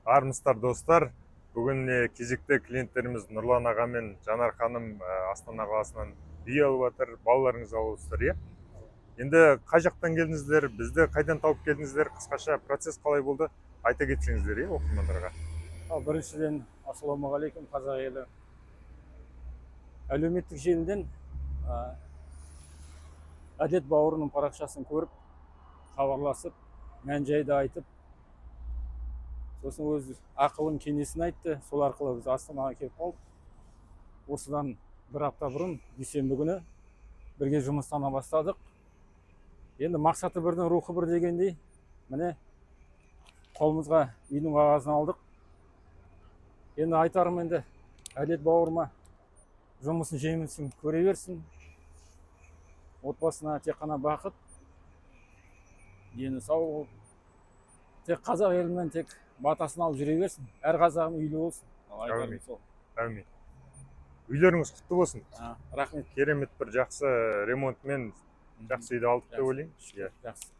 Армысыздар достар. Бүгін кезекті клиенттеріміз Нұрлан аға мен Жанар ханым Астана қаласынан үй алып жатыр. Балаларыңыз алыпсыздар, иә? Енді қай жақтан келдіңіздер, бізді қайдан тауып келдіңіздер, қысқаша процесс қалай болды, айта кетсеңіздер, иә, оқырмандарға. Біріншіден, ассалаумағалейкум қазақ елі. Әлеуметтік желіден әдет бауырының парақшасын көріп, хабарласып, мән-жайды айтып, сосын өз ақылын кеңесін айтты. Сол арқылы біз Астанаға келіп қалдық. Осыдан бір апта бұрын дүйсенбі күні бірге жұмыстана бастадық. Енді мақсаты бірдің рухы бір дегендей, міне қолымызға үйдің қағазын алдық. Енді айтарым, енді әдет бауырыма жұмысын жемісін көре берсін. Отбасына тек қана бақыт, дені сау болып, тек қазақ елімен тек батасын алып жүре берсін. Әр қазағым үйлі болсын. Әумин. Әумин. Үйлеріңіз құтты болсын. Рахмет. Керемет бір жақсы ремонтмен жақсы үйді алдық деп ойлаймын. Жақсы.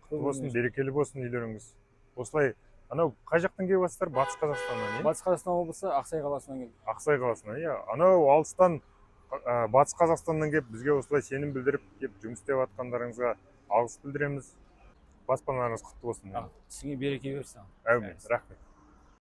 Құтты болсын, берекелі болсын үйлеріңіз. Осылай, анау қай жақтан келіп жатсыздар? Батыс Қазақстаннан, иә? Батыс Қазақстан облысы Ақсай қаласынан келдік. Ақсай қаласынан, иә. Анау алыстан Батыс Қазақстаннан келіп, бізге осылай сенім білдіріп, келіп жұмыс істеп жатқандарыңызға алғыс білдіреміз. Баспаналарыңыз құтты болсын. Түсіңе береке берсін. Әумин. Рахмет.